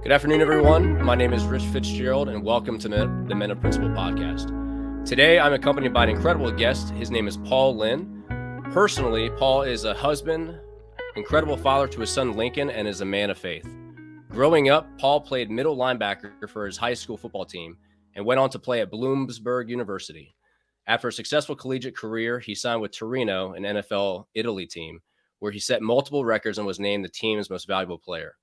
Good afternoon, everyone. My name is Rich Fitzgerald, and welcome to the Men of Principle podcast. Today, I'm accompanied by an incredible guest. His name is Paul Linn. Personally, Paul is a husband, incredible father to his son Lincoln, and is a man of faith. Growing up, Paul played middle linebacker for his high school football team and went on to play at Bloomsburg University. After a successful collegiate career, he signed with Torino, an NFL Italy team, where he set multiple records and was named the team's most valuable player.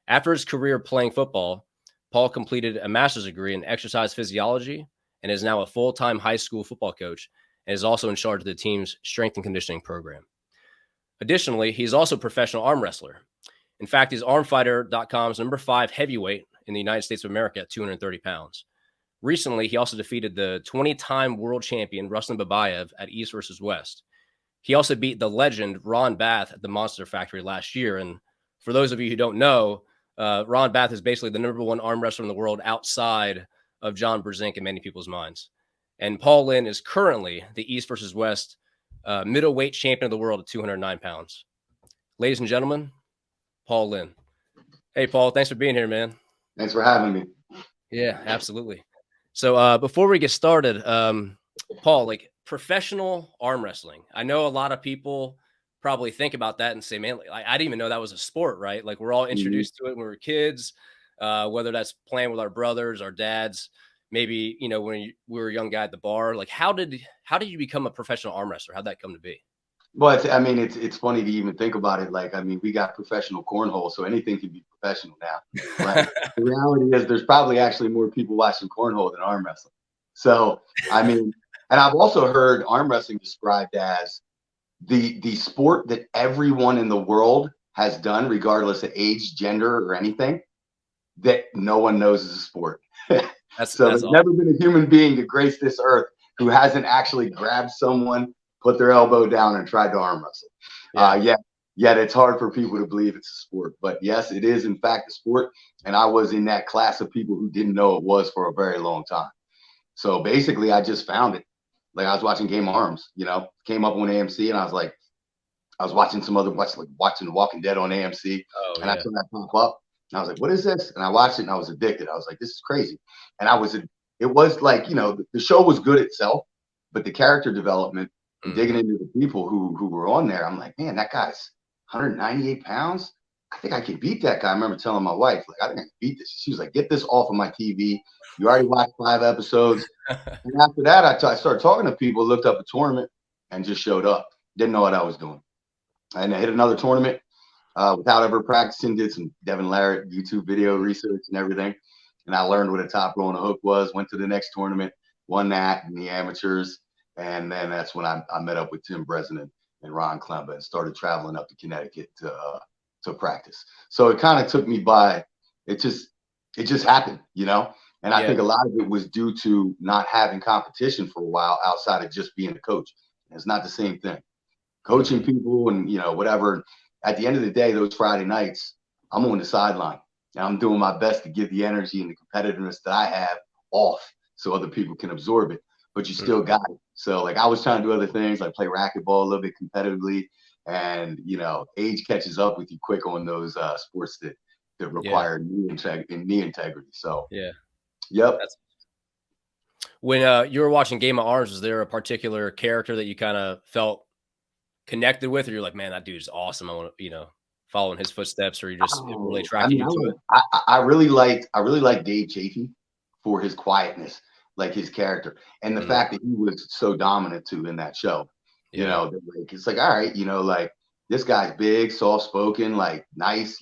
After his career playing football, Paul completed a master's degree in exercise physiology and is now a full-time high school football coach and is also in charge of the team's strength and conditioning program. Additionally, he's also a professional arm wrestler. In fact, he's armfighter.com's number 5 heavyweight in the United States of America at 230 pounds. Recently, he also defeated the 20-time world champion Ruslan Babayev at East versus West. He also beat the legend Ron Bath at the Monster Factory last year. And for those of you who don't know, Ron Bath is basically the number 1 arm wrestler in the world outside of John Brzezinski in many people's minds. And Paul Linn is currently the East versus West middleweight champion of the world at 209 pounds. Ladies and gentlemen, Paul Linn. Hey, Paul, thanks for being here, man. Thanks for having me. Yeah, absolutely. So before we get started, Paul, like professional arm wrestling, I know a lot of people probably think about that and say, man, I didn't even know that was a sport, right? Like we're all introduced to it when we were kids, whether that's playing with our brothers, our dads, maybe, you know, when we were a young guy at the bar. Like how did you become a professional arm wrestler? How'd that come to be? Well, it's funny to even think about it. Like, we got professional cornhole, so anything can be professional now. Right? The reality is there's probably actually more people watching cornhole than arm wrestling. So, and I've also heard arm wrestling described as the sport that everyone in the world has done, regardless of age, gender, or anything, that no one knows is a sport. There's awesome. Never been a human being to grace this earth who hasn't actually grabbed someone, put their elbow down, and tried to arm wrestle. Yet it's hard for people to believe it's a sport. But yes, it is in fact a sport. And I was in that class of people who didn't know it was for a very long time. So basically, I just found it. Like I was watching Game of Arms, came up on AMC, and I was watching some other watching The Walking Dead on AMC, and I saw that pop up, and I was like, "What is this?" And I watched it, and I was addicted. I was like, "This is crazy," and it was like, the show was good itself, but the character development and digging into the people who were on there, I'm like, man, that guy's 198 pounds. I think I can beat that guy. I remember telling my wife, like, I think I can beat this. She was like, get this off of my TV. You already watched 5 episodes. And after that, I started talking to people, looked up a tournament, and just showed up. Didn't know what I was doing. And I hit another tournament without ever practicing, did some Devin Larratt YouTube video research and everything. And I learned what a top row and a hook was, went to the next tournament, won that in the amateurs. And then that's when I met up with Tim Breslin and Ron Klemba and started traveling up to Connecticut to practice. So it kind of took me by, it just happened, And I think a lot of it was due to not having competition for a while outside of just being a coach. It's not the same thing. Coaching people and, whatever. At the end of the day, those Friday nights, I'm on the sideline. And I'm doing my best to get the energy and the competitiveness that I have off so other people can absorb it. But you still got it. So, like, I was trying to do other things, like play racquetball a little bit competitively. And, age catches up with you quick on those sports that require knee integrity. So, yep. When you were watching Game of Arms, was there a particular character that you kind of felt connected with, or you're like, man, that dude's awesome, I want to, follow in his footsteps, or you just really attracted you to it? I really liked Dave Chafee for his quietness, like his character, and the fact that he was so dominant too in that show. It's like, all right, like this guy's big, soft spoken, like nice,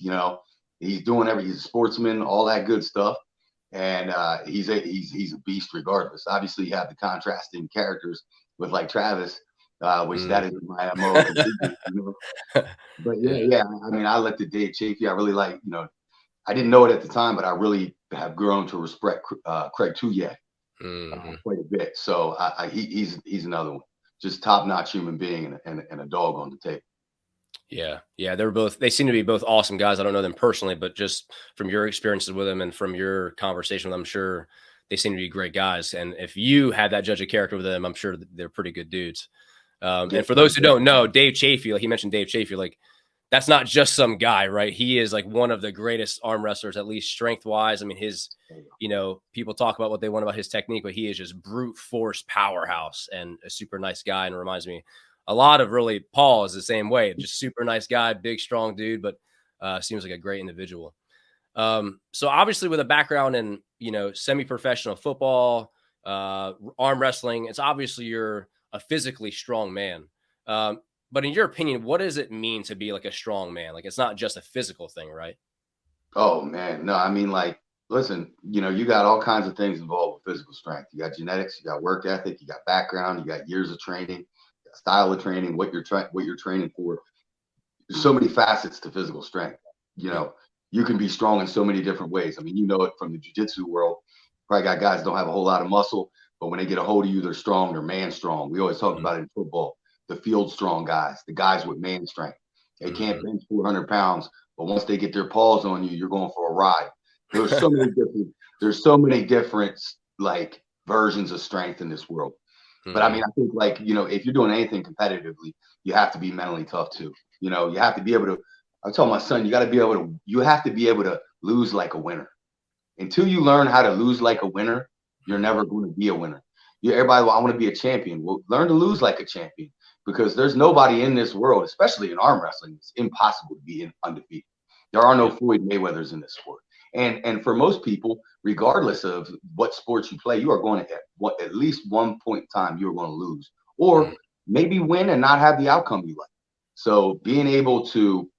he's doing he's a sportsman, all that good stuff. And he's a beast regardless. Obviously, you have the contrasting characters with like Travis, which that is my MO. But I looked at Dave Chafee. I really like, I didn't know it at the time, but I really have grown to respect Craig Tuyek quite a bit. So he's another one, just top-notch human being and a dog on the table. Yeah. They seem to be both awesome guys. I don't know them personally, but just from your experiences with them and from your conversation with them, I'm sure they seem to be great guys. And if you had that judge of character with them, I'm sure they're pretty good dudes. And for those who don't know, Dave Chafee, like he mentioned Dave Chafee, like that's not just some guy, right? He is like one of the greatest arm wrestlers, at least strength wise. I mean, people talk about what they want about his technique, but he is just brute force powerhouse and a super nice guy. And reminds me a lot of really Paul is the same way, just super nice guy, big, strong dude, but seems like a great individual. So obviously with a background in, semi-professional football, arm wrestling, it's obviously you're a physically strong man. But in your opinion, what does it mean to be like a strong man? Like, it's not just a physical thing, right? Oh man, no, I mean, like, listen, you got all kinds of things involved with physical strength. You got genetics, you got work ethic, you got background, you got years of training, you got style of training, what you're training for. There's so many facets to physical strength. You can be strong in so many different ways. I mean, it from the jiu-jitsu world. Probably got guys that don't have a whole lot of muscle, but when they get a hold of you, they're strong, they're man strong. We always talk about it in football. The field strong guys, the guys with man strength. They can't bench 400 pounds, but once they get their paws on you, you're going for a ride. There's so many different like versions of strength in this world. But I mean, I think like, if you're doing anything competitively, you have to be mentally tough too. You have to be able to, I tell my son, you have to be able to lose like a winner. Until you learn how to lose like a winner, you're never going to be a winner. Everybody, I want to be a champion. Well, learn to lose like a champion, because there's nobody in this world, especially in arm wrestling, it's impossible to be undefeated. There are no Floyd Mayweathers in this sport. And for most people, regardless of what sports you play, you are going to, at least one point in time, you are going to lose, or maybe win and not have the outcome you like. So being able to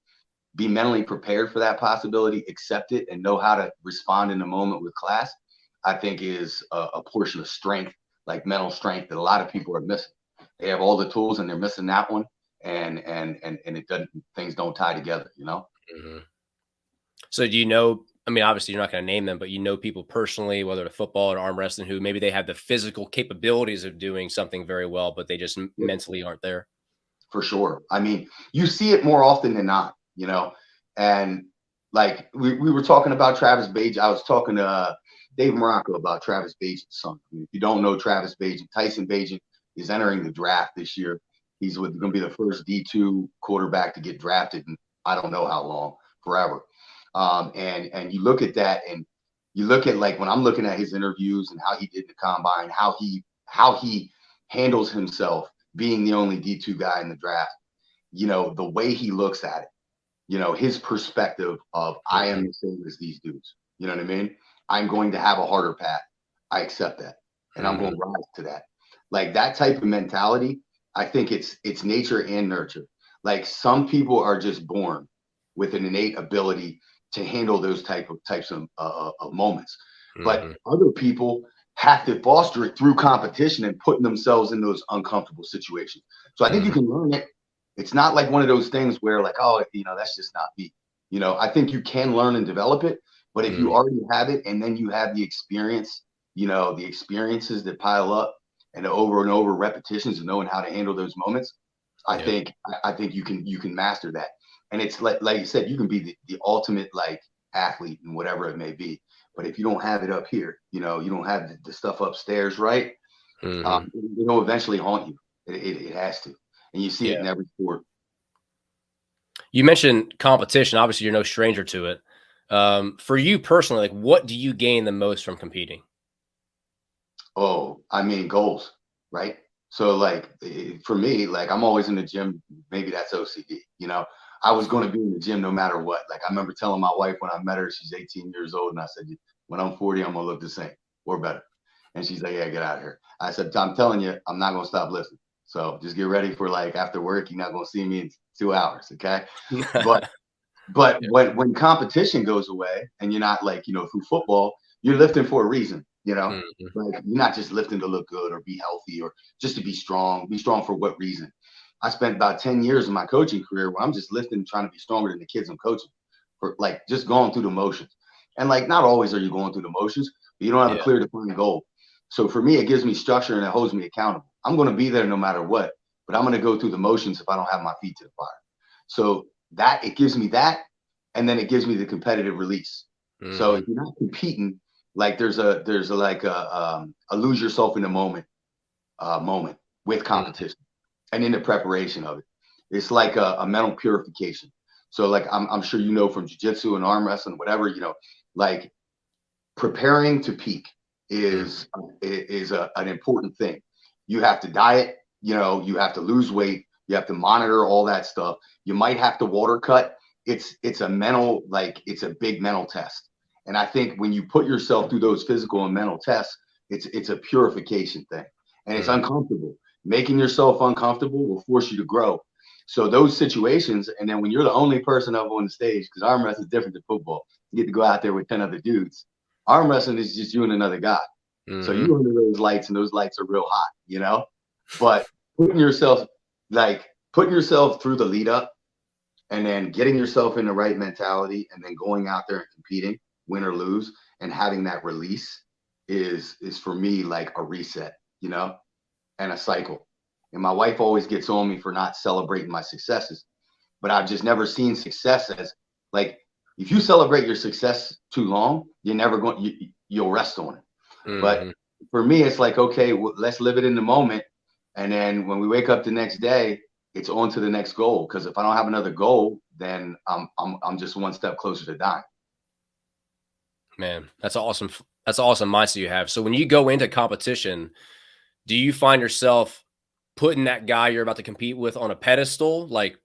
be mentally prepared for that possibility, accept it, and know how to respond in the moment with class, I think is a portion of strength, like mental strength, that a lot of people are missing. They have all the tools and they're missing that one, and it doesn't, things don't tie together, So I mean, obviously you're not going to name them, but people personally, whether it's football or arm wrestling, who maybe they have the physical capabilities of doing something very well, but they just mentally aren't there. For sure. I mean, you see it more often than not, and like we were talking about Travis Bajan. I was talking to Dave Morocco about Travis Bajan's son. I mean, if you don't know Travis Bajan, Tyson Bajan is entering the draft this year. He's going to be the first D2 quarterback to get drafted in I don't know how long, forever. And you look at that, and you look at, like, when I'm looking at his interviews and how he did the combine, how he handles himself being the only D2 guy in the draft, the way he looks at it, his perspective of, I am the same as these dudes. You know what I mean? I'm going to have a harder path. I accept that. And I'm going to rise to that. Like, that type of mentality, I think it's nature and nurture. Like, some people are just born with an innate ability to handle those types of moments. But other people have to foster it through competition and putting themselves in those uncomfortable situations. So I think you can learn it. It's not like one of those things where, like, oh, that's just not me. I think you can learn and develop it. But if you already have it, and then you have the experience, the experiences that pile up, and the over and over repetitions of knowing how to handle those moments, I think you can master that. And it's like you said, you can be the ultimate, like, athlete and whatever it may be. But if you don't have it up here, you don't have the stuff upstairs, right? It'll eventually haunt you. It has to. And you see it in every sport. You mentioned competition. Obviously, you're no stranger to it. For you personally, like, what do you gain the most from competing? Oh, I mean, goals, right? So, like, for me, like, I'm always in the gym. Maybe that's OCD, I was going to be in the gym no matter what. Like, I remember telling my wife when I met her, she's 18 years old, and I said, when I'm 40, I'm going to look the same or better. And she's like, yeah, get out of here. I said, I'm telling you, I'm not going to stop listening. So just get ready for, like, after work, you're not going to see me in 2 hours, okay? But when competition goes away, and you're not, like, through football, you're lifting for a reason, like, you're not just lifting to look good or be healthy or just to be strong. Be strong for what reason? I spent about 10 years of my coaching career where I'm just lifting, trying to be stronger than the kids I'm coaching, for, like, just going through the motions. And, like, not always are you going through the motions, but you don't have a clear defined goal. So for me, it gives me structure and it holds me accountable. I'm going to be there no matter what, but I'm going to go through the motions if I don't have my feet to the fire. So that, it gives me that, and then it gives me the competitive release. So if you're not competing, like, there's a lose yourself in the moment with competition and in the preparation of it. It's like a mental purification. So like I'm sure you know from jiu-jitsu and arm wrestling, whatever, like preparing to peak is an important thing. You have to diet, you have to lose weight, you have to monitor all that stuff. You might have to water cut. It's a mental, like it's a big mental test. And I think when you put yourself through those physical and mental tests, it's a purification thing. And it's uncomfortable. Making yourself uncomfortable will force you to grow. So those situations, and then when you're the only person up on the stage, because arm wrestling is different than football, you get to go out there with 10 other dudes. Arm wrestling is just you and another guy. So you under those lights, and those lights are real hot, But putting yourself through the lead up, and then getting yourself in the right mentality, and then going out there and competing, win or lose, and having that release is for me like a reset, and a cycle. And my wife always gets on me for not celebrating my successes, but I've just never seen success as like, if you celebrate your success too long, you'll rest on it. But for me, it's like, okay, let's live it in the moment. And then when we wake up the next day, it's on to the next goal. Because if I don't have another goal, then I'm just one step closer to dying. Man, that's awesome. That's awesome mindset you have. So when you go into competition, do you find yourself putting that guy you're about to compete with on a pedestal? Like,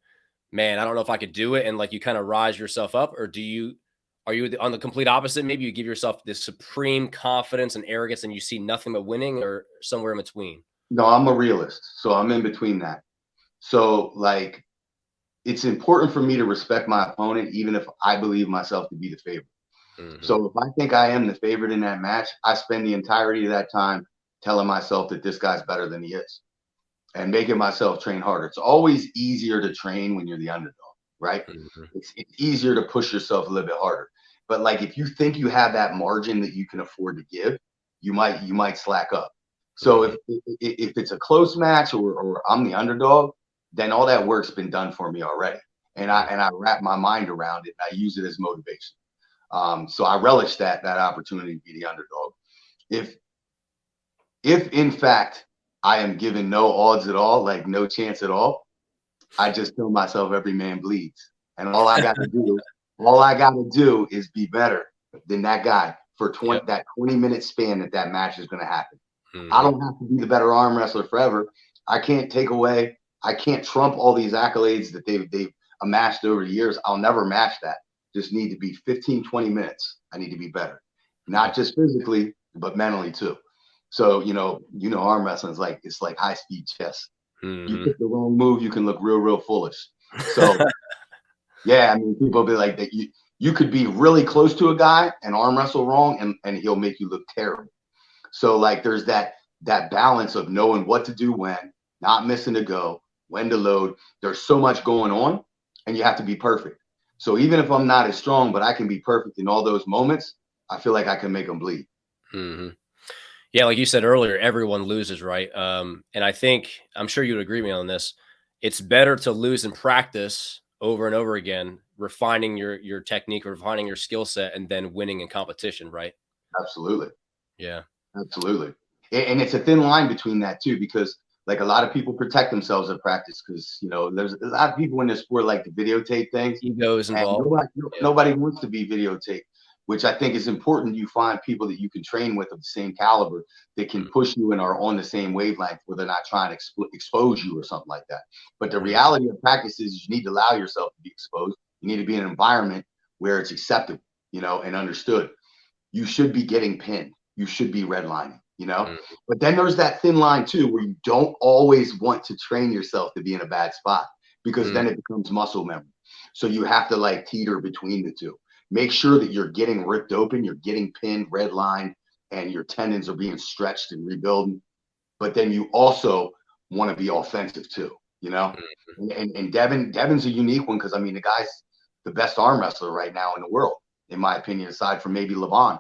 man, I don't know if I could do it. And like, you kind of rise yourself up, or are you on the complete opposite? Maybe you give yourself this supreme confidence and arrogance and you see nothing but winning, or somewhere in between? No, I'm a realist. So I'm in between that. So like, it's important for me to respect my opponent, even if I believe myself to be the favorite. So if I think I am the favorite in that match, I spend the entirety of that time telling myself that this guy's better than he is, and making myself train harder. It's always easier to train when you're the underdog, right? It's easier to push yourself a little bit harder. But like, if you think you have that margin that you can afford to give, you might slack up. So if it's a close match, or I'm the underdog, then all that work's been done for me already. And I wrap my mind around it, and I use it as motivation. So I relish that opportunity to be the underdog. If in fact I am given no odds at all, like no chance at all, I just tell myself every man bleeds. And all I got to do is be better than that guy for that 20-minute span that match is going to happen. I don't have to be the better arm wrestler forever. I can't trump all these accolades that they've amassed over the years. I'll never match that. Just need to be 15, 20 minutes. I need to be better, not just physically, but mentally too. So, arm wrestling is like, it's like high speed chess. You pick the wrong move, you can look real, real foolish. So yeah, I mean, people be like that. You could be really close to a guy and arm wrestle wrong, and he'll make you look terrible. So like, there's that balance of knowing what to do when, not missing a go, when to load. There's so much going on, and you have to be perfect. So even if I'm not as strong, but I can be perfect in all those moments, I feel like I can make them bleed. Yeah, like you said earlier, everyone loses, right? And I'm sure you would agree with me on this. It's better to lose in practice over and over again, refining your technique, refining your skill set, and then winning in competition, right? Absolutely. Yeah. Absolutely. And it's a thin line between that too, because like, a lot of people protect themselves at practice because, there's a lot of people in this sport like to videotape things. Egos involved. Nobody wants to be videotaped, which I think is important. You find people that you can train with of the same caliber that can push you and are on the same wavelength, where they're not trying to expose you or something like that. But the reality of practice is you need to allow yourself to be exposed. You need to be in an environment where it's acceptable, and understood. You should be getting pinned. You should be redlining, But then there's that thin line too, where you don't always want to train yourself to be in a bad spot, because then it becomes muscle memory. So you have to like teeter between the two. Make sure that you're getting ripped open, you're getting pinned, redlined, and your tendons are being stretched and rebuilding. But then you also want to be offensive too, And Devin's a unique one, because I mean, the guy's the best arm wrestler right now in the world, in my opinion, aside from maybe Levon.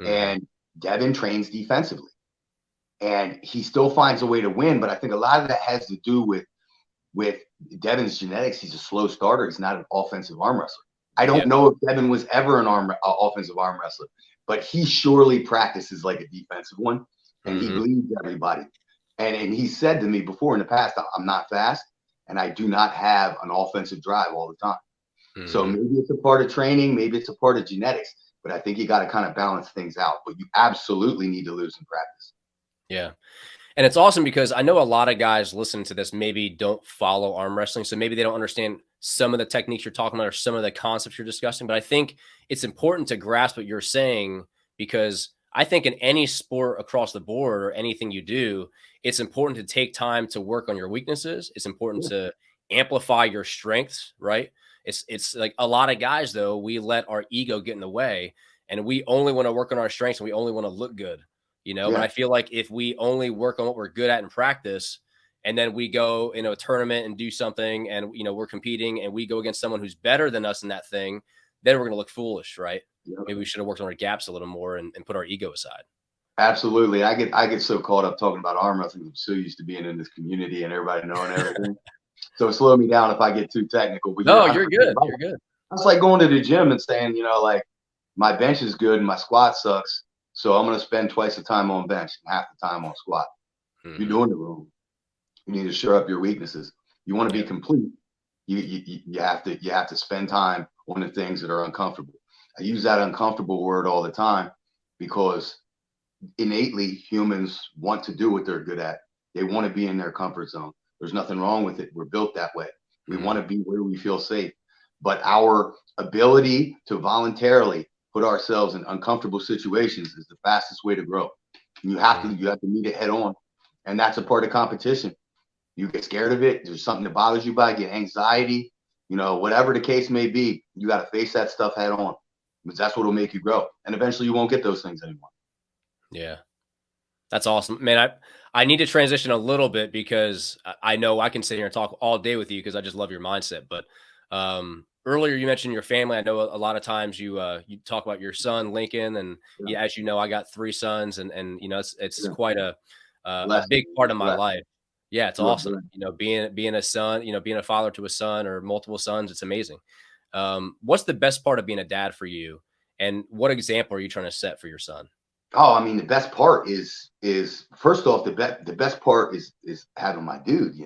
And Devin trains defensively, and he still finds a way to win. But I think a lot of that has to do with Devin's genetics. He's a slow starter. He's not an offensive arm wrestler. I don't know if Devin was ever an offensive arm wrestler, but he surely practices like a defensive one, and he bleeds everybody. And he said to me before in the past, I'm not fast, and I do not have an offensive drive all the time. So Mhm. maybe it's a part of training, maybe it's a part of genetics, but I think you got to kind of balance things out. But you absolutely need to lose in practice. Yeah. And it's awesome because I know a lot of guys listening to this maybe don't follow arm wrestling. So maybe they don't understand some of the techniques you're talking about or some of the concepts you're discussing. But I think it's important to grasp what you're saying because I think in any sport across the board or anything you do, it's important to take time to work on your weaknesses. It's important Yeah. to amplify your strengths, right? It's like a lot of guys, though, we let our ego get in the way and we only want to work on our strengths and we only want to look good. But Yeah. I feel like if we only work on what we're good at in practice, and then we go in a tournament and do something, and we're competing, and we go against someone who's better than us in that thing, then we're going to look foolish, right? Yeah. Maybe we should have worked on our gaps a little more and put our ego aside. Absolutely. I get so caught up talking about arm wrestling. I'm so used to being in this community and everybody knowing everything. So slow me down if I get too technical. But you're No, 100% you're good. right. You're good. That's like going to the gym and saying, like my bench is good and my squat sucks. So I'm going to spend twice the time on bench and half the time on squat. You're Hmm. doing it wrong. You need to shore up your weaknesses. You want to be Yep. complete. You have to spend time on the things that are uncomfortable. I use that uncomfortable word all the time because innately humans want to do what they're good at. They want to be in their comfort zone. There's nothing wrong with it. We're built that way. We want Hmm. to be where we feel safe. But our ability to voluntarily put ourselves in uncomfortable situations is the fastest way to grow. You have Hmm. to meet it head on. And that's a part of competition. You get scared of it. There's something that bothers you by it, get anxiety, whatever the case may be, you got to face that stuff head on because that's what will make you grow. And eventually you won't get those things anymore. Yeah. That's awesome, man. I need to transition a little bit because I know I can sit here and talk all day with you because I just love your mindset. But earlier you mentioned your family. I know a lot of times you talk about your son Lincoln, and Yeah. yeah, as you know, I got 3 sons, and it's Yeah. quite a Blessed. big part of my Blessed. life. Yeah, it's You're awesome. blessed. Being a son, being a father to a son or multiple sons, it's amazing. What's the best part of being a dad for you, and what example are you trying to set for your son? Oh, I mean, the best part is first off, the best part is having my dude,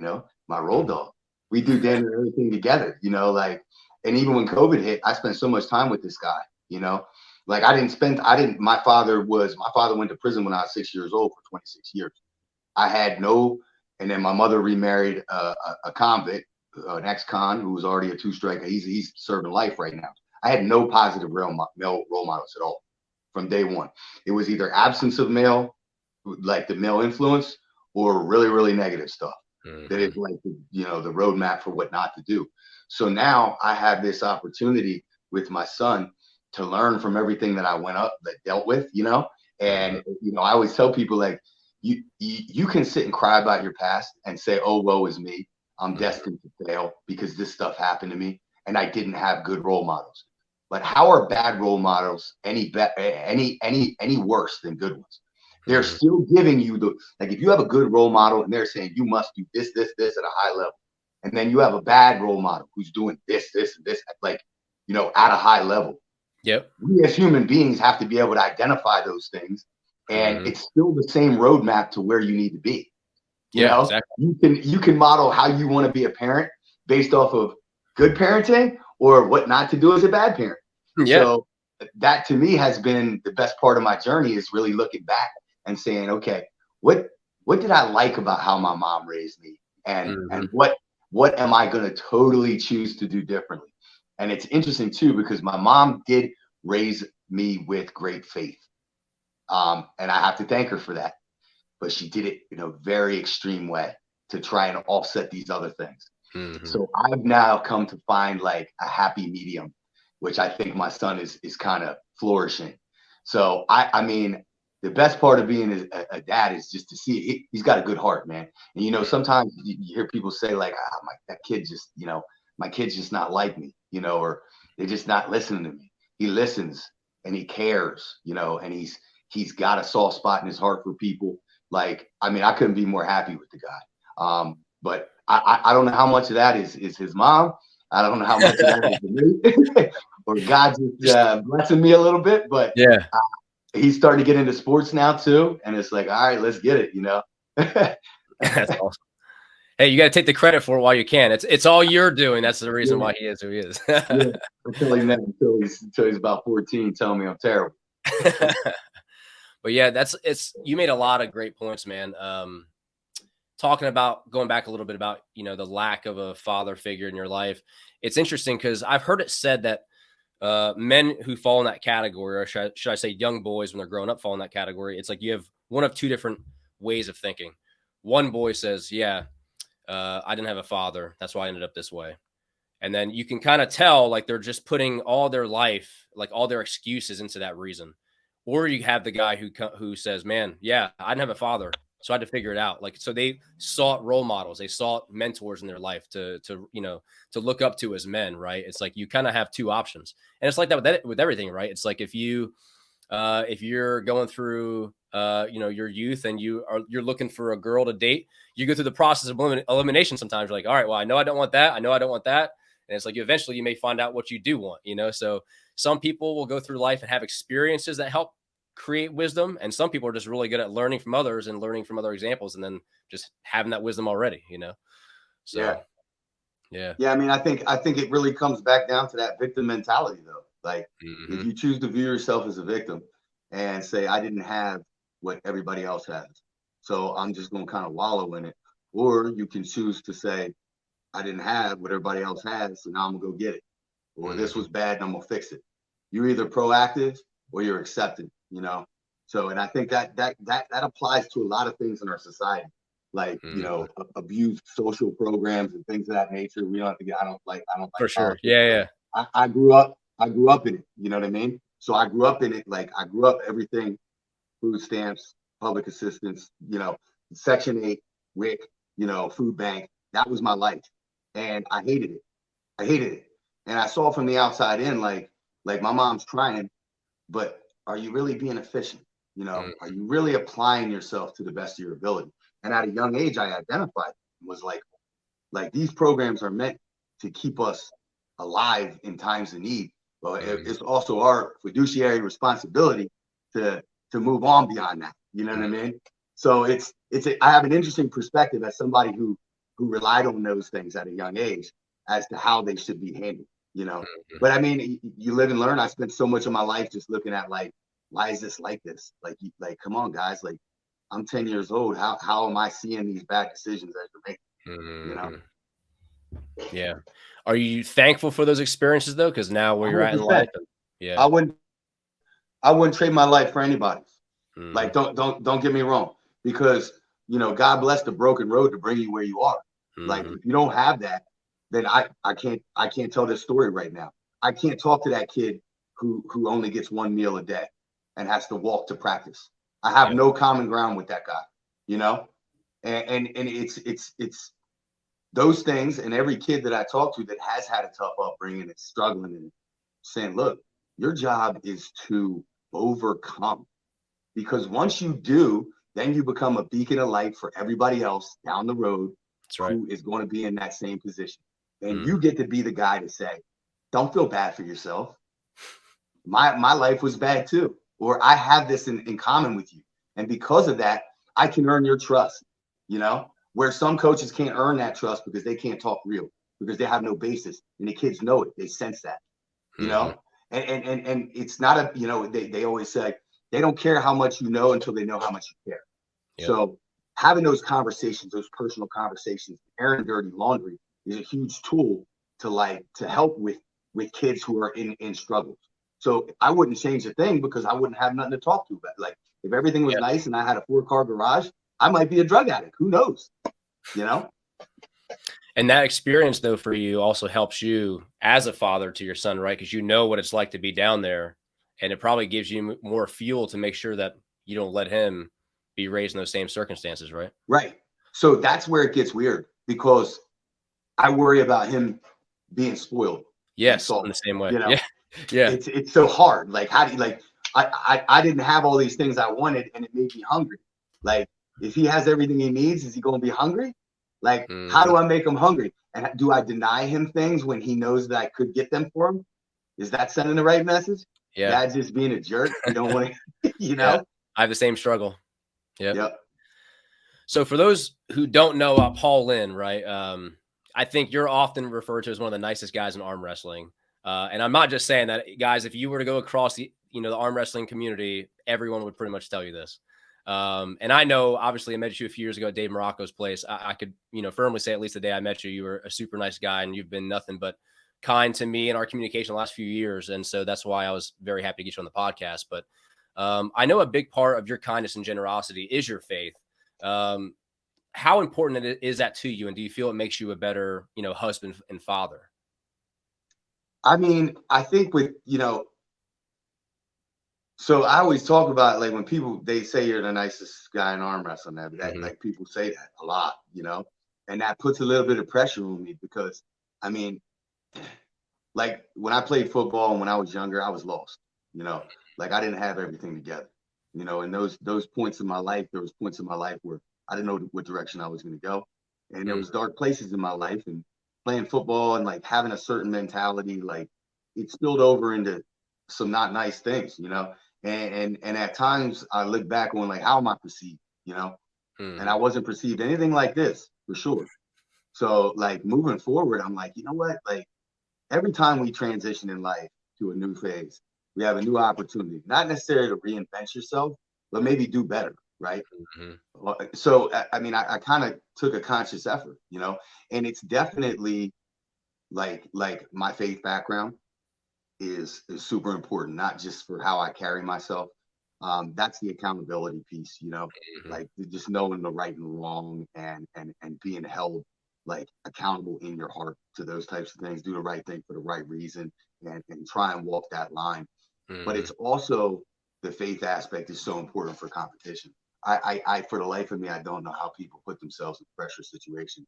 my road Mhm. dog. We do damn near everything together, and even when COVID hit, I spent so much time with this guy, you know. Like my father went to prison when I was 6 years old for 26 years. I had no, and then my mother remarried a convict, an ex-con who was already a two-striker. He's serving life right now. I had no positive male role models at all from day one. It was either absence of male, like the male influence, or really, really negative stuff. That is Mhm. like the roadmap for what not to do. So now I have this opportunity with my son to learn from everything that I dealt with, Mhm. and I always tell people like you can sit and cry about your past and say, oh, woe is me, I'm Mhm. destined to fail because this stuff happened to me and I didn't have good role models. But how are bad role models any worse than good ones? They're Mhm. still giving you if you have a good role model and they're saying you must do this at a high level, and then you have a bad role model who's doing this and this at a high level. Yep. We as human beings have to be able to identify those things, and Mhm. it's still the same roadmap to where you need to be. Yeah, exactly. You can model how you want to be a parent based off of good parenting or what not to do as a bad parent. Yeah. So that to me has been the best part of my journey, is really looking back and saying, okay, what what did I like about how my mom raised me, and Mhm. what am I going to totally choose to do differently? And it's interesting too because my mom did raise me with great faith, and I have to thank her for that. But she did it in a very extreme way to try and offset these other things. Mhm. So I've now come to find like a happy medium, which I think my son is kind of flourishing. So I mean, the best part of being a dad is just to see he's got a good heart, man. And sometimes you hear people say like, that kid just, my kid's just not like me, or they're just not listening to me. He listens and he cares, and he's got a soft spot in his heart for people. Like, I mean, I couldn't be more happy with the guy. But I don't know how much of that is his mom. I don't know how much of that is me or God just Just blessing me a little bit. But yeah. he's starting to get into sports now too, and it's like, all right, let's get it. That's awesome. Hey, you got to take the credit for it while you can. It's all you're doing. That's the reason why he is who he is. Yeah. I tell him that until he's about 14, telling me I'm terrible. But yeah, you made a lot of great points, man. Talking about going back a little bit about, the lack of a father figure in your life. It's interesting because I've heard it said that men who fall in that category, or should I say young boys when they're growing up fall in that category, it's like you have one of two different ways of thinking. One boy says, yeah, I didn't have a father. That's why I ended up this way. And then you can kind of tell like they're just putting all their life, like all their excuses into that reason. Or you have the guy who says, man, yeah, I didn't have a father, so I had to figure it out. Like, so they sought role models. They sought mentors in their life to look up to as men, right? It's like you kind of have two options. And it's like that with everything, right? It's like if you're going through your youth and you're looking for a girl to date, you go through the process of elimination. Sometimes you're like, all right, well, I know I don't want that. I know I don't want that. And it's like eventually you may find out what you do want, So some people will go through life and have experiences that help create wisdom. And some people are just really good at learning from others and learning from other examples and then just having that wisdom already, So, yeah. I mean, I think it really comes back down to that victim mentality, though. Like, if you choose to view yourself as a victim and say, I didn't have what everybody else has, so I'm just going to kind of wallow in it. Or you can choose to say, I didn't have what everybody else has, so now I'm going to go get it. Or this was bad and I'm going to fix it. You're either proactive or you're accepting, So, and I think that applies to a lot of things in our society. Like, abused social programs and things of that nature. We don't have to get, I don't like for sure. politics. Yeah. I grew up in it. You know what I mean? So I grew up in it. Like, I grew up everything, food stamps, public assistance, Section 8, WIC, food bank. That was my life. And I hated it. And I saw from the outside in, like my mom's trying, but are you really being efficient? Are you really applying yourself to the best of your ability? And at a young age, I identified was like these programs are meant to keep us alive in times of need. Well, it's also our fiduciary responsibility to move on beyond that. You know what I mean? So I have an interesting perspective as somebody who relied on those things at a young age as to how they should be handled. But I mean, you live and learn. I spent so much of my life just looking at like, why is this like this? Like, come on, guys. Like, I'm 10 years old. How am I seeing these bad decisions that you're making? Yeah. Are you thankful for those experiences though? Because now where you're at in life, yeah, I wouldn't trade my life for anybody's. Like, don't get me wrong, because God bless the broken road to bring you where you are. Like, if you don't have that, then I can't tell this story right now. I can't talk to that kid who only gets one meal a day and has to walk to practice. I have no common ground with that guy, and it's those things. And every kid that I talk to that has had a tough upbringing and struggling and saying, look, your job is to overcome, because once you do, then you become a beacon of light for everybody else down the road who is going to be in that same position. And you get to be the guy to say, don't feel bad for yourself. My life was bad too. Or I have this in common with you. And because of that, I can earn your trust, where some coaches can't earn that trust because they can't talk real, because they have no basis. And the kids know it. They sense that, and it's not they always say they don't care how much you know until they know how much you care. Yep. So having those conversations, those personal conversations, airing dirty laundry is a huge tool to help with kids who are in struggles. So I wouldn't change a thing, because I wouldn't have nothing to talk to. But like, if everything was nice and I had a 4-car garage, I might be a drug addict. Who knows? And that experience, though, for you also helps you as a father to your son, right? Because you know what it's like to be down there, and it probably gives you more fuel to make sure that you don't let him be raised in those same circumstances, right? Right. So that's where it gets weird, because I worry about him being spoiled. Yes, in the same way. Yeah. It's so hard. Like, how do you I didn't have all these things I wanted, and it made me hungry. Like, if he has everything he needs, is he going to be hungry? Like, how do I make him hungry? And do I deny him things when he knows that I could get them for him? Is that sending the right message? Yeah. Dad's just being a jerk. You don't want to, Yeah. I have the same struggle. Yep. So for those who don't know Paul Linn, right? I think you're often referred to as one of the nicest guys in arm wrestling. And I'm not just saying that, guys. If you were to go across the arm wrestling community, everyone would pretty much tell you this. And I know, obviously, I met you a few years ago at Dave Morocco's place. I could, firmly say at least the day I met you, you were a super nice guy, and you've been nothing but kind to me in our communication the last few years. And so that's why I was very happy to get you on the podcast. But I know a big part of your kindness and generosity is your faith. How important is that to you? And do you feel it makes you a better, husband and father? I mean, I think so I always talk about, like, when people, they say you're the nicest guy in arm wrestling, like, people say that a lot, and that puts a little bit of pressure on me because, I mean, like, when I played football and when I was younger, I was lost, like, I didn't have everything together, and those points in my life, there was points in my life where I didn't know what direction I was going to go. And there was dark places in my life, and playing football and, like, having a certain mentality, like, it spilled over into some not nice things, and at times I look back on, like, how am I perceived, and I wasn't perceived anything like this, for sure. So, like, moving forward, I'm like, you know what, like, every time we transition in life to a new phase, we have a new opportunity, not necessarily to reinvent yourself, but maybe do better, right? So, I mean, I kind of took a conscious effort, and it's definitely like my faith background is super important, not just for how I carry myself. That's the accountability piece, like just knowing the right and wrong, and being held, like, accountable in your heart to those types of things. Do the right thing for the right reason, and try and walk that line. But it's also, the faith aspect is so important for competition. I for the life of me, I don't know how people put themselves in pressure situations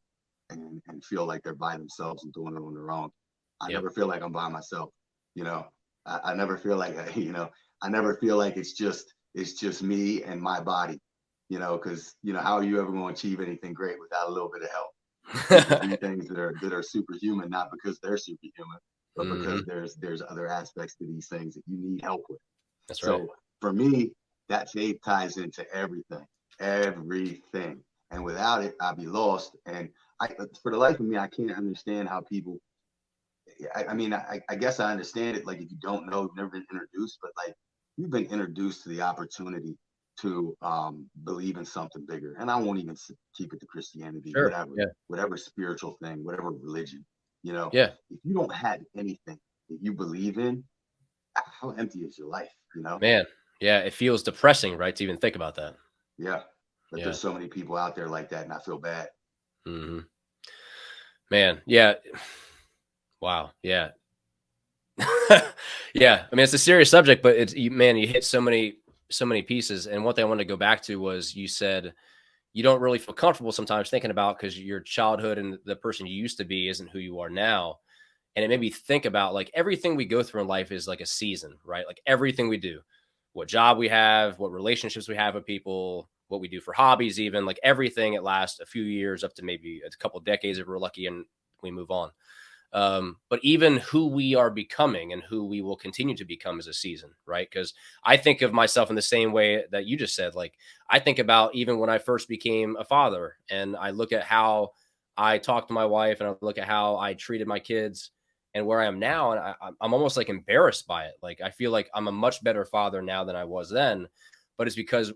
and feel like they're by themselves and doing it on their own. I never feel like I'm by myself. I never feel like I never feel like it's just me and my body. Because how are you ever going to achieve anything great without a little bit of help? People do things that are superhuman, not because they're superhuman, but because there's other aspects to these things that you need help with. That's right. So for me, that faith ties into everything. And without it, I'd be lost. And for the life of me, I can't understand how people, I mean, I guess I understand it. Like, if you don't know, you've never been introduced, but, like, you've been introduced to the opportunity to believe in something bigger. And I won't even keep it to Christianity, whatever spiritual thing, whatever religion, if you don't have anything that you believe in, how empty is your life, Man, yeah, it feels depressing, right, to even think about that. Yeah, but there's so many people out there like that, and I feel bad. Man, yeah. Wow, yeah. Yeah, I mean, it's a serious subject, but you hit so many pieces. And one thing I wanted to go back to was, you said you don't really feel comfortable sometimes thinking about, because your childhood and the person you used to be isn't who you are now. And it made me think about, like, everything we go through in life is like a season, right? Like, everything we do, what job we have, what relationships we have with people, what we do for hobbies, even, like, everything, it lasts a few years, up to maybe a couple decades if we're lucky, and we move on. But even who we are becoming and who we will continue to become is a season, right? Because I think of myself in the same way that you just said. Like, I think about even when I first became a father, and I look at how I talk to my wife, and I look at how I treated my kids, and where I am now, and I'm almost, like, embarrassed by it. Like, I feel like I'm a much better father now than I was then, but it's because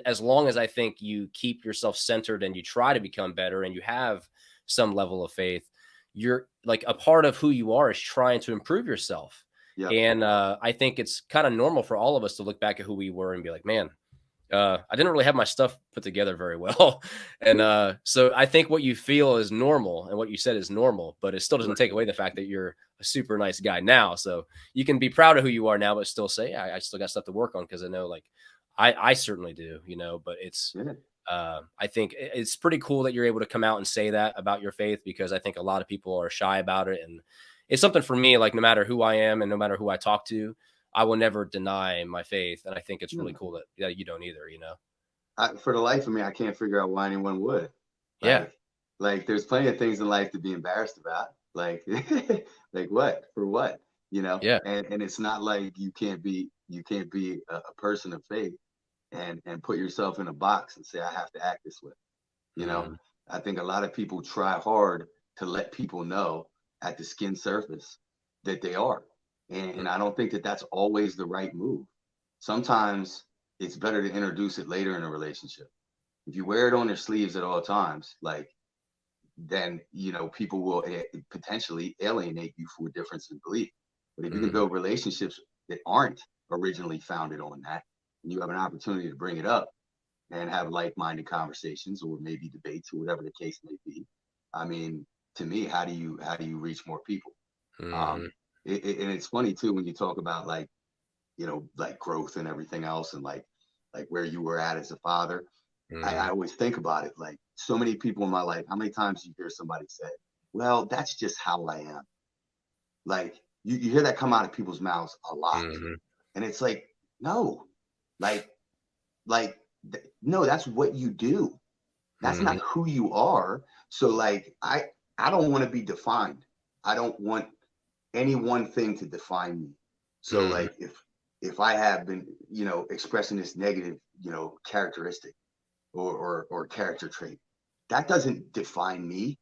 as long as I think you keep yourself centered and you try to become better and you have some level of faith, you're, like, a part of who you are is trying to improve yourself. Yeah. And I think it's kind of normal for all of us to look back at who we were and be like, man, I didn't really have my stuff put together very well. And so I think what you feel is normal, and what you said is normal, but it still doesn't take away the fact that you're a super nice guy now. So you can be proud of who you are now, but still say, I still got stuff to work on, because I know, like, I certainly do, but it's, I think it's pretty cool that you're able to come out and say that about your faith, because I think a lot of people are shy about it. And it's something for me, like, no matter who I am and no matter who I talk to, I will never deny my faith. And I think it's really cool that you don't either, For the life of me, I can't figure out why anyone would. Like, there's plenty of things in life to be embarrassed about. Like, like, what? For what? Yeah. And it's not like you can't be a person of faith and put yourself in a box and say, I have to act this way. You know, I think a lot of people try hard to let people know at the skin surface that they are. And I don't think that that's always the right move. Sometimes it's better to introduce it later in a relationship. If you wear it on your sleeves at all times, like, then, you know, people will potentially alienate you for a difference in belief. But if you can build relationships that aren't originally founded on that, and you have an opportunity to bring it up and have like-minded conversations or maybe debates or whatever the case may be, I mean, to me, how do you reach more people? And it's funny too when you talk about, like, you know, like growth and everything else, and like where you were at as a father. I always think about it, like, so many people in my life, how many times do you hear somebody say, well, that's just how I am? Like, you hear that come out of people's mouths a lot. And it's like, no, like, no, that's what you do. That's not who you are. So, like, I don't want to be defined. I don't want any one thing to define me. So, like, if I have been, you know, expressing this negative, you know, characteristic or character trait, that doesn't define me.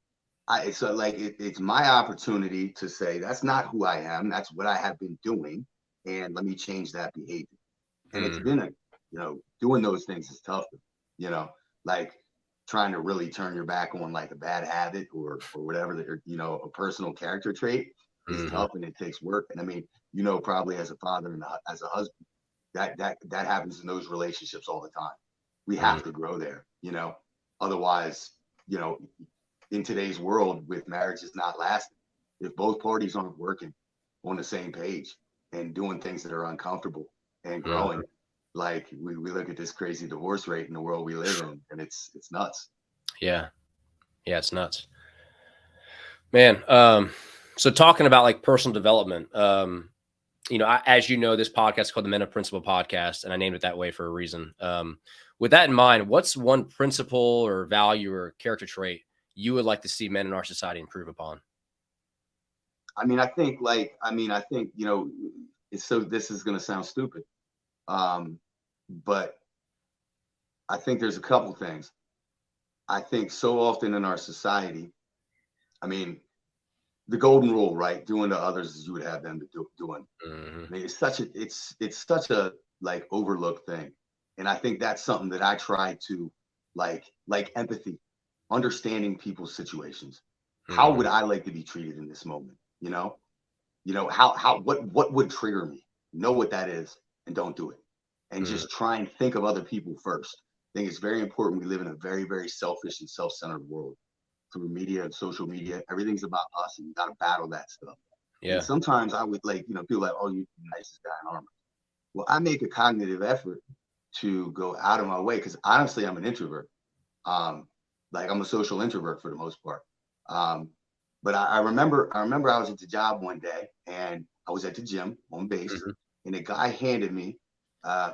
So like, it's my opportunity to say that's not who I am. That's what I have been doing, and let me change that behavior. And it's been you know, doing those things is tough. You know, like trying to really turn your back on like a bad habit or whatever, you know, a personal character trait is tough, and it takes work. And I mean, you know, probably as a father and as a husband, that happens in those relationships all the time. We have to grow there, you know, otherwise, you know, in today's world with marriage is not lasting. If both parties aren't working on the same page and doing things that are uncomfortable and growing, like we look at this crazy divorce rate in the world we live in, and it's nuts. Yeah, it's nuts, man. So talking about like personal development, you know, as you know, this podcast is called the Men of Principle Podcast, and I named it that way for a reason. With that in mind, what's one principle or value or character trait you would like to see men in our society improve upon? I mean, I think, you know, this is going to sound stupid. But I think there's a couple things. I think so often in our society, I mean, the golden rule, right? Doing to others as you would have them to doing. I mean, it's such a like overlooked thing. And I think that's something that I try to like empathy, understanding people's situations. How would I like to be treated in this moment? You know, what would trigger me? Know what that is and don't do it. And just try and think of other people first. I think it's very important. We live in a very, very selfish and self-centered world. Through media and social media, everything's about us, and you got to battle that stuff. Yeah. And sometimes I would, like, you know, people like, oh, you're the nicest guy in Armor. Well, I make a cognitive effort to go out of my way, because honestly, I'm an introvert. Like, I'm a social introvert for the most part. But I remember I was at the job one day, and I was at the gym on base, and a guy handed me,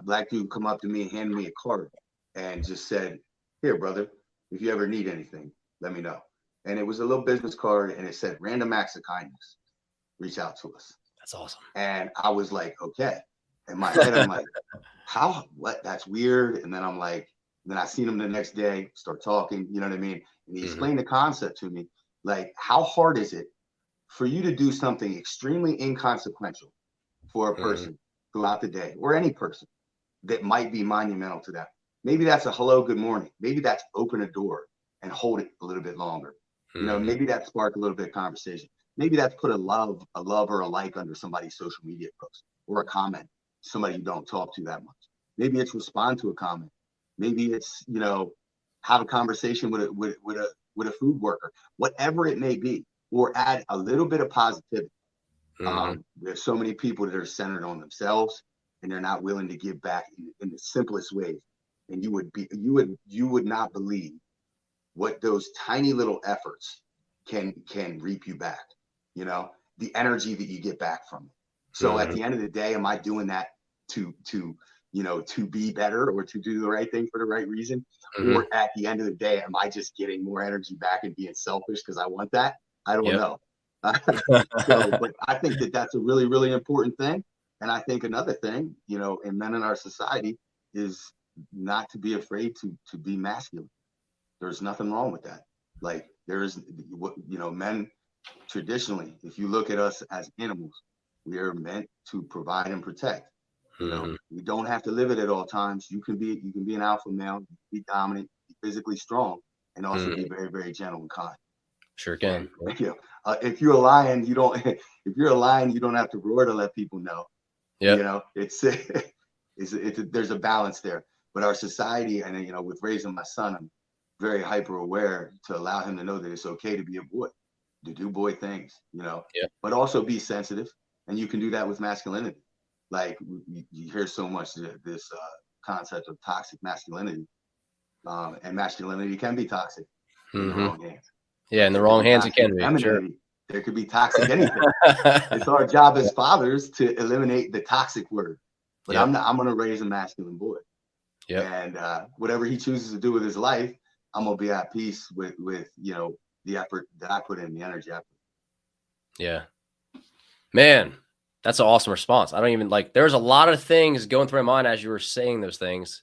black dude come up to me and handed me a card and just said, here, brother, if you ever need anything, let me know. And it was a little business card, and it said, random acts of kindness, reach out to us. That's awesome. And I was like, okay. In my head, I'm like, what? That's weird. And then I'm like, then I seen him the next day, start talking, you know what I mean? And he explained the concept to me. Like, how hard is it for you to do something extremely inconsequential for a person throughout the day, or any person that might be monumental to them? Maybe that's a hello, good morning. Maybe that's open a door and hold it a little bit longer. You know, maybe that spark a little bit of conversation. Maybe that's put a love or a like under somebody's social media post, or a comment, somebody you don't talk to that much. Maybe it's respond to a comment. Maybe it's, you know, have a conversation with a food worker, whatever it may be, or add a little bit of positivity. There's so many people that are centered on themselves, and they're not willing to give back in the simplest ways. And you would not believe what those tiny little efforts can reap you back. You know, the energy that you get back from it. So at the end of the day, am I doing that to be better, or to do the right thing for the right reason? Or at the end of the day, am I just getting more energy back and being selfish because I want that? I don't know. But I think that that's a really, really important thing. And I think another thing, you know, in men in our society is not to be afraid to be masculine. There's nothing wrong with that. Like men traditionally, if you look at us as animals, we are meant to provide and protect. We don't have to live it at all times. You can be an alpha male, be dominant, be physically strong, and also be very, very gentle and kind. Sure can. And, if you're a lion, you don't. If you're a lion, you don't have to roar to let people know. Yeah. There's a balance there. But our society, and with raising my son, I'm very hyper aware to allow him to know that it's okay to be a boy, to do boy things, but also be sensitive. And you can do that with masculinity. Like you hear so much this concept of toxic masculinity, and masculinity can be toxic in the wrong hands. Yeah, in the wrong hands it can be. Sure. There could be toxic anything. It's our job as fathers to eliminate the toxic word. But I'm going to raise a masculine boy. Yeah. And whatever he chooses to do with his life, I'm going to be at peace with the effort that I put in, the energy I put in. Yeah. Man, that's an awesome response. I don't even there's a lot of things going through my mind as you were saying those things.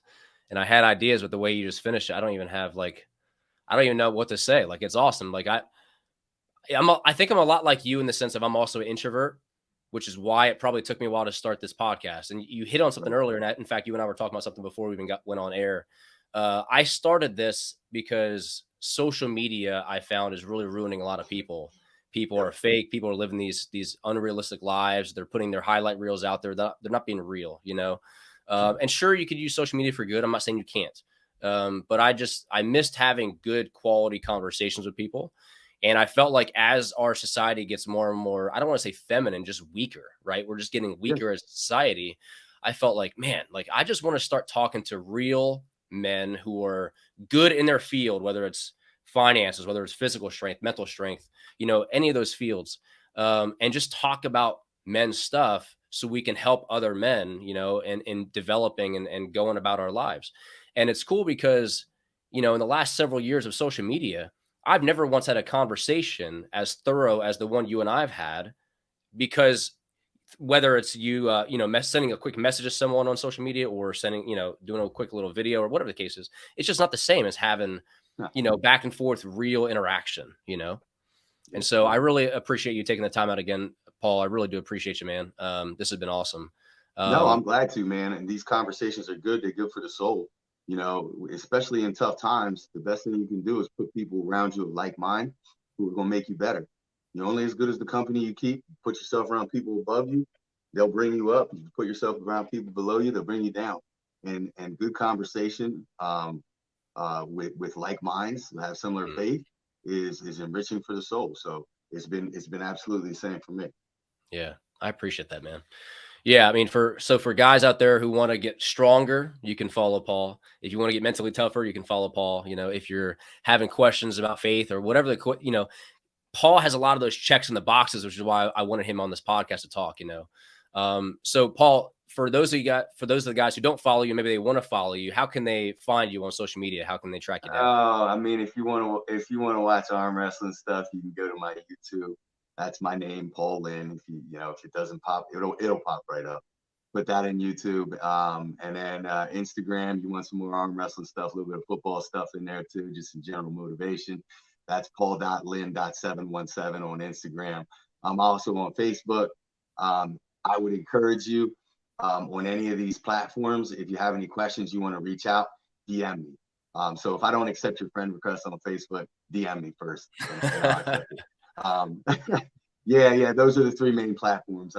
And I had ideas with the way you just finished it. I don't even have I don't even know what to say. It's awesome. I think I'm a lot like you in the sense of I'm also an introvert, which is why it probably took me a while to start this podcast. And you hit on something earlier. And in fact, you and I were talking about something before we even went on air. I started this because social media, I found, is really ruining a lot of people. People are fake. People are living these unrealistic lives. They're putting their highlight reels out there. They're not being real, and sure, you could use social media for good. I'm not saying you can't. But I missed having good quality conversations with people. And I felt like as our society gets more and more, I don't want to say feminine, just weaker, right? We're just getting weaker as a society. I felt like, man, I just want to start talking to real men who are good in their field, whether it's finances, whether it's physical strength, mental strength, any of those fields, and just talk about men's stuff so we can help other men, in developing and going about our lives. And it's cool because, in the last several years of social media, I've never once had a conversation as thorough as the one you and I've had, because whether it's you, sending a quick message to someone on social media or sending, doing a quick little video or whatever the case is, it's just not the same as having, back and forth real interaction, And so I really appreciate you taking the time out again, Paul. I really do appreciate you, man. This has been awesome. No, I'm glad to, man. And these conversations are good. They're good for the soul. Especially in tough times, the best thing you can do is put people around you of like mind who are going to make you better. You're only as good as the company you keep. Put yourself around people above you, they'll bring you up. You put yourself around people below you, they'll bring you down. And good conversation with like minds who have similar faith is enriching for the soul. So it's been absolutely the same for me. Yeah, I appreciate that, man. Yeah, I mean, for guys out there who want to get stronger, you can follow Paul. If you want to get mentally tougher, you can follow Paul. If you're having questions about faith or whatever Paul has a lot of those checks in the boxes, which is why I wanted him on this podcast to talk. So Paul, for those of the guys who don't follow you, maybe they want to follow you, how can they find you on social media? How can they track you down? Oh, I mean, if you want to watch arm wrestling stuff, you can go to my YouTube. That's my name, Paul Linn. If it doesn't pop, it'll pop right up. Put that in YouTube. And then Instagram, you want some more arm wrestling stuff, a little bit of football stuff in there too, just some general motivation. That's paul.linn.717 on Instagram. I'm also on Facebook. I would encourage you on any of these platforms, if you have any questions, you want to reach out, DM me. So if I don't accept your friend request on Facebook, DM me first. Yeah, those are the three main platforms.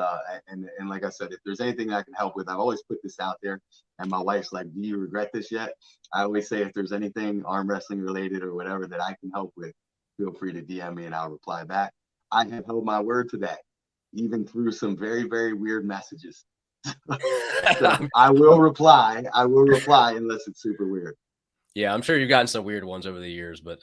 And like I said, if there's anything I can help with, I've always put this out there. And my wife's like, do you regret this yet? I always say, if there's anything arm wrestling related or whatever that I can help with, feel free to DM me and I'll reply back. I have held my word to that, even through some very, very weird messages. So I will reply unless it's super weird. Yeah, I'm sure you've gotten some weird ones over the years, but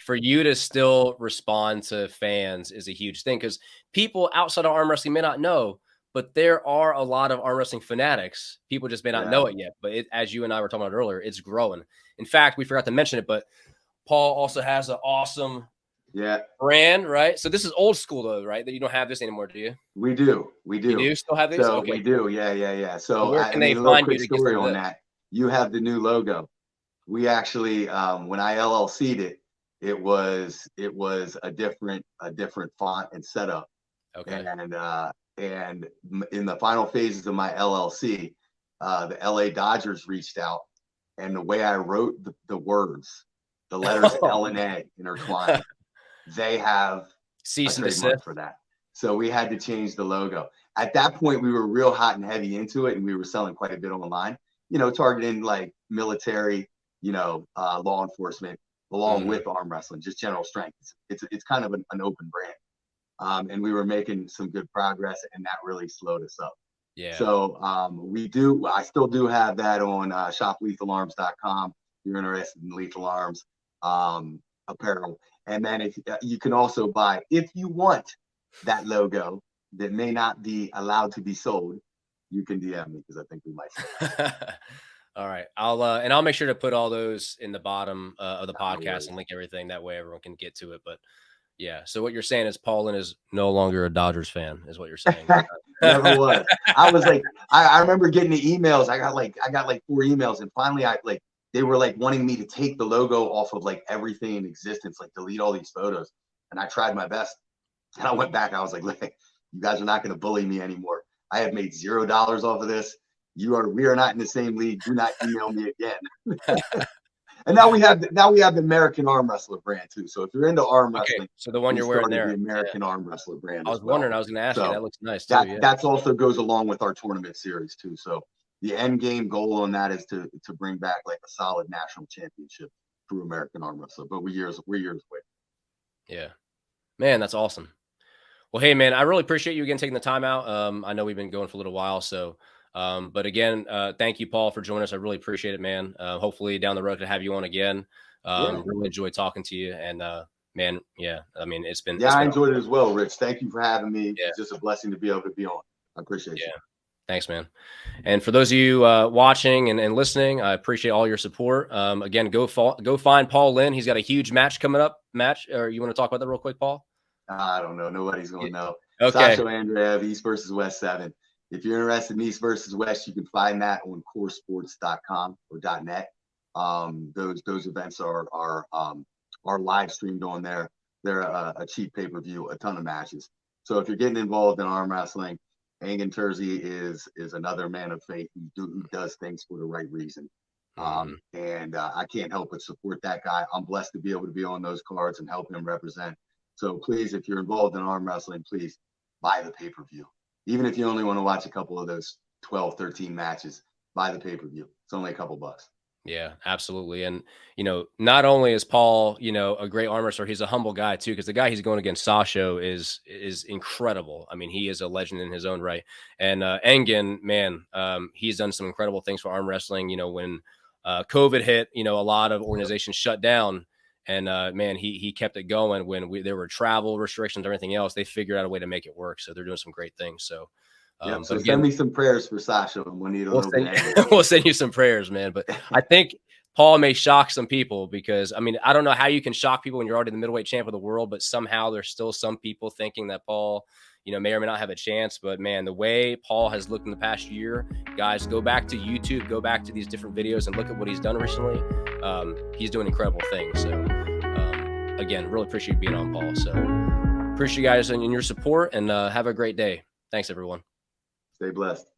for you to still respond to fans is a huge thing, because people outside of arm wrestling may not know, but there are a lot of arm wrestling fanatics. People just may not know it yet, but as you and I were talking about earlier, it's growing. In fact, we forgot to mention it, but Paul also has an awesome brand, right? So this is old school though, right? That you don't have this anymore, do you? We do. You do still have this? So okay. We do. Yeah. So where can they find you to story on that? You have the new logo, we actually, when I LLC'd it, it was a different font and setup. Okay. And in the final phases of my LLC, the LA Dodgers reached out, and the way I wrote the words, the letters L and A intertwined, they have Cease a and trademark desist. for that. So we had to change the logo. At that point, we were real hot and heavy into it, and we were selling quite a bit online, targeting like military, law enforcement, along with arm wrestling, just general strength. It's kind of an open brand. And we were making some good progress, and that really slowed us up. Yeah. So I still do have that on shoplethalarms.com. If you're interested in Lethal Arms apparel. And then if you can also buy, if you want that logo that may not be allowed to be sold, you can DM me, because I think we might sell it. All right. I'll make sure to put all those in the bottom of the podcast and link everything. That way everyone can get to it. But yeah. So what you're saying is Paul Linn is no longer a Dodgers fan, is what you're saying. Never was. I was like, I remember getting the emails. I got like 4 emails, and finally they were like wanting me to take the logo off of like everything in existence, like delete all these photos. And I tried my best. And I went back. I was like, look, you guys are not going to bully me anymore. I have made $0 off of this. We are not in the same league. Do not email me again. And now we have the American Arm Wrestler brand too. So if you're into arm wrestling, so the one you're wearing there, the American Arm Wrestler brand. I was wondering. I was going to ask you. That looks nice too. That's also goes along with our tournament series too. So the end game goal on that is to bring back like a solid national championship through American Arm Wrestler. But we're years away. Yeah, man, that's awesome. Well, hey man, I really appreciate you again taking the time out. I know we've been going for a little while, so. But again, thank you, Paul, for joining us. I really appreciate it, man. Hopefully down the road to have you on again. Really enjoyed talking to you, and man, yeah, I mean, it's been. I enjoyed it as well, Rich. Thank you for having me. Yeah. It's just a blessing to be able to be on. I appreciate you. Thanks, man. And for those of you watching and listening, I appreciate all your support. Again, go find Paul Linn. He's got a huge match coming up. Or you want to talk about that real quick, Paul? I don't know. Nobody's going to know. Okay. Sasha Andreev, East versus West 7. If you're interested in East versus West, you can find that on coresports.com or .net. Those events are live streamed on there. They're a cheap pay-per-view, a ton of matches. So if you're getting involved in arm wrestling, Engin Terzi is another man of faith who does things for the right reason. And I can't help but support that guy. I'm blessed to be able to be on those cards and help him represent. So please, if you're involved in arm wrestling, please buy the pay-per-view. Even if you only want to watch a couple of those 12, 13 matches, buy the pay-per-view. It's only a couple bucks. Yeah, absolutely. And, not only is Paul, a great arm wrestler, he's a humble guy too, because the guy he's going against, Sasha, is incredible. I mean, he is a legend in his own right. And Engin, man, he's done some incredible things for arm wrestling. When COVID hit, a lot of organizations shut down. And man, he kept it going when there were travel restrictions or everything else. They figured out a way to make it work. So they're doing some great things. So, so again, send me some prayers for Sasha when we need a little bit. We'll send you some prayers, man. But I think Paul may shock some people, because I mean, I don't know how you can shock people when you're already the middleweight champ of the world, but somehow there's still some people thinking that Paul, may or may not have a chance. But man, the way Paul has looked in the past year, guys, go back to YouTube, go back to these different videos and look at what he's done recently. He's doing incredible things. So again, really appreciate being on, Paul. So appreciate you guys and your support, and have a great day. Thanks, everyone. Stay blessed.